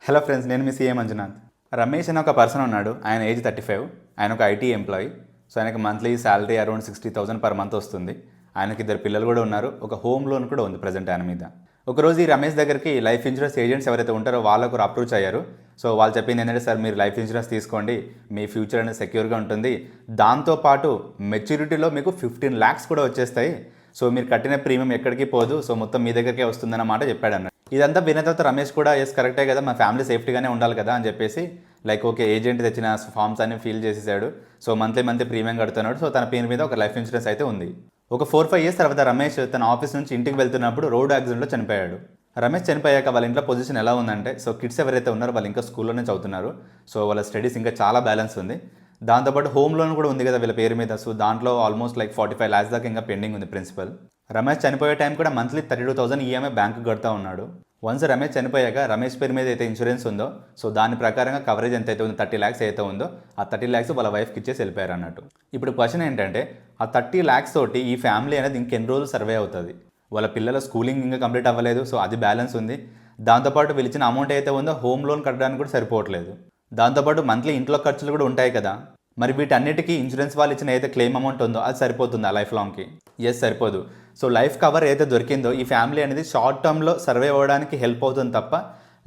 Hello friends, నేను మీ CA Manjunath. Ramesh అనే ఒక పర్సన్ ఉన్నాడు. ఆయన ఏజ్ 35. ఆయన ఒక ఐటీ ఎంప్లాయీ. సో ఆయనకు monthly salary around 60,000 per month వస్తుంది. ఆయనకి 2 పిల్లలు కూడా ఉన్నారు. ఒక హోమ్ లోన్ కూడా ఉంది ప్రజెంట్ ఆయన మీద. ఒకరోజు ఈ రమేష్ దగ్గరికి లైఫ్ ఇన్సూరెన్స్ ఏజెంట్స్ ఎవరైతే ఉంటారో వాళ్ళకు అప్రోచ్ అయ్యారు. సో వాళ్ళు చెప్పింది ఏంటంటే, సార్ మీరు లైఫ్ ఇన్సూరెన్స్ తీసుకోండి, మీ ఫ్యూచర్ అనేది సెక్యూర్గా ఉంటుంది, దాంతోపాటు మెచ్యూరిటీలో మీకు 15 lakhs కూడా వచ్చేస్తాయి. సో మీరు కట్టిన ప్రీమియం ఎక్కడికి పోదు, సో మొత్తం మీ దగ్గరికే వస్తుందన్నమాట చెప్పాడు అన్న. ఇదంతా విన్న తర్వాత రమేష్ కూడా ఎస్ కరెక్టే కదా, మా ఫ్యామిలీ సేఫ్టీగానే ఉండాలి కదా అని చెప్పేసి ఓకే ఏజెంట్ తెచ్చిన ఫామ్స్ అన్ని ఫిల్ చేసేసాడు. సో మంత్లీ ప్రీమియం కడుతున్నాడు. సో తన పేరు మీద ఒక లైఫ్ ఇన్సూరెన్స్ అయితే ఉంది. ఒక 4-5 years తర్వాత రమేష్ తన ఆఫీస్ నుంచి ఇంటికి వెళ్తున్నప్పుడు రోడ్ యాక్సిడెంట్లో చనిపోయాడు. రమేష్ చనిపోయాక వాళ్ళ ఇంట్లో పొజిషన్ ఎలా ఉందంటే, సో కిడ్స్ ఎవరైతే ఉన్నారో వాళ్ళు ఇంకా స్కూల్లోనే చదువుతున్నారు. సో వాళ్ళ స్టడీస్ ఇంకా చాలా బ్యాలెన్స్ ఉంది. దాంతోపాటు హోమ్ లోన్ కూడా ఉంది కదా వీళ్ళ పేరు మీద. సో దాంట్లో ఆల్మోస్ట్ 45 lakhs దాకా ఇంకా పెండింగ్ ఉంది ప్రిన్సిపల్. రమేష్ చనిపోయే టైం కూడా మంత్లీ 32,000 ఈఎంఐ బ్యాంకు కడుతూ ఉన్నాడు. వన్స్ రమేష్ చనిపోయాక రమేష్ పేరు మీద అయితే ఇన్సూరెన్స్ ఉందో, సో దాని ప్రకారంగా కవరేజ్ ఎంత అయితే ఉందో 30 lakhs అయితే ఉందో ఆ 30 lakhs వాళ్ళ వైఫ్కి ఇచ్చేసి వెళ్ళిపోయారు అన్నట్టు. ఇప్పుడు క్వశ్చన్ ఏంటంటే, ఆ 30 lakhs తోటి ఈ ఫ్యామిలీ అనేది ఇంకెన్ని రోజులు సర్వే అవుతుంది? వాళ్ళ పిల్లల స్కూలింగ్ ఇంకా కంప్లీట్ అవ్వలేదు, సో అది బ్యాలెన్స్ ఉంది. దాంతోపాటు వీళ్ళు ఇచ్చిన అమౌంట్ అయితే ఉందో హోమ్ లోన్ కట్టడానికి కూడా సరిపోవట్లేదు. దాంతోపాటు మంత్లీ ఇంట్లో ఖర్చులు కూడా ఉంటాయి కదా. మరి వీటన్నిటికీ ఇన్సూరెన్స్ వాళ్ళు ఇచ్చిన ఏదైతే క్లెయిమ్ అమౌంట్ ఉందో అది సరిపోతుందా లైఫ్ లాంగ్కి? ఎస్, సరిపోదు. సో లైఫ్ కవర్ ఏదైతే దొరికిందో ఈ ఫ్యామిలీ అనేది షార్ట్ టర్మ్లో సర్వే అవ్వడానికి హెల్ప్ అవుతుంది తప్ప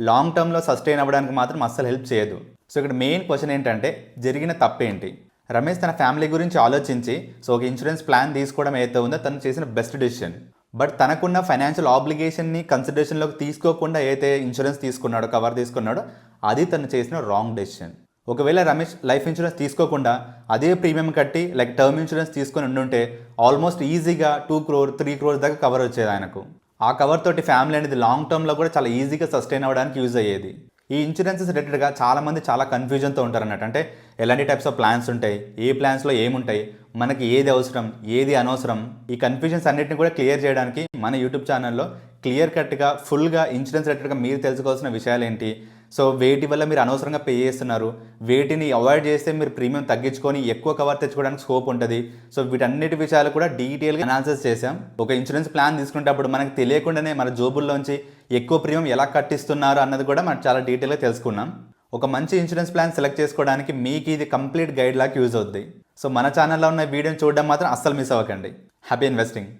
లాంగ్ టర్మ్లో సస్టైన్ అవ్వడానికి మాత్రం అస్సలు హెల్ప్ చేయదు. సో ఇక్కడ మెయిన్ క్వశ్చన్ ఏంటంటే, జరిగిన తప్పేంటి? రమేష్ తన ఫ్యామిలీ గురించి ఆలోచించి సో ఒక ఇన్సూరెన్స్ ప్లాన్ తీసుకోవడం ఏదైతే ఉందో తను చేసిన బెస్ట్ డెసిషన్. బట్ తనకున్న ఫైనాన్షియల్ ఆబ్లిగేషన్ని కన్సిడరేషన్లోకి తీసుకోకుండా ఏదైతే ఇన్సూరెన్స్ తీసుకున్నాడో, కవర్ తీసుకున్నాడో, అది తను చేసిన రాంగ్ డెసిషన్. ఒకవేళ రమేష్ లైఫ్ ఇన్సూరెన్స్ తీసుకోకుండా అదే ప్రీమియం కట్టి టర్మ్ ఇన్సూరెన్స్ తీసుకొని ఉండుంటే ఆల్మోస్ట్ ఈజీగా 2 crore 3 crores దాకా కవర్ వచ్చేది ఆయనకు. ఆ కవర్ తోటి ఫ్యామిలీ అనేది లాంగ్ టర్మ్లో కూడా చాలా ఈజీగా సస్టైన్ అవ్వడానికి యూజ్ అయ్యేది. ఈ ఇన్సూరెన్సెస్ రిలేటెడ్గా చాలామంది చాలా కన్ఫ్యూజన్తో ఉంటారు అన్నట్టు. అంటే ఎలాంటి టైప్స్ ఆఫ్ ప్లాన్స్ ఉంటాయి, ఏ ప్లాన్స్లో ఏముంటాయి, మనకి ఏది అవసరం ఏది అనవసరం, ఈ కన్ఫ్యూజన్స్ అన్నిటిని కూడా క్లియర్ చేయడానికి మన యూట్యూబ్ ఛానల్లో క్లియర్ కట్గా ఫుల్గా ఇన్సూరెన్స్ రిలేటెడ్గా మీరు తెలుసుకోవాల్సిన విషయాలు ఏంటి, సో వేటి వల్ల మీరు అనవసరంగా పే చేస్తున్నారు, వేటిని అవాయిడ్ చేస్తే మీరు ప్రీమియం తగ్గించుకొని ఎక్కువ కవర్ తెచ్చుకోవడానికి స్కోప్ ఉంటుంది. సో వీటన్నిటి విషయాలు కూడా డీటెయిల్గా అనాలిసిస్ చేసాం. ఒక ఇన్సూరెన్స్ ప్లాన్ తీసుకునేటప్పుడు మనకు తెలియకుండానే మన జోబుల్లోంచి ఎక్కువ ప్రీమియం ఎలా కట్టిస్తున్నారు అన్నది కూడా మనం చాలా డీటెయిల్గా తెలుసుకున్నాం. ఒక మంచి ఇన్సూరెన్స్ ప్లాన్ సెలెక్ట్ చేసుకోవడానికి మీకు ఇది కంప్లీట్ గైడ్ లాగా యూజ్ అవుద్ది. సో మన ఛానల్లో ఉన్న వీడియోని చూడడం మాత్రం అస్సలు మిస్ అవ్వకండి. Happy investing.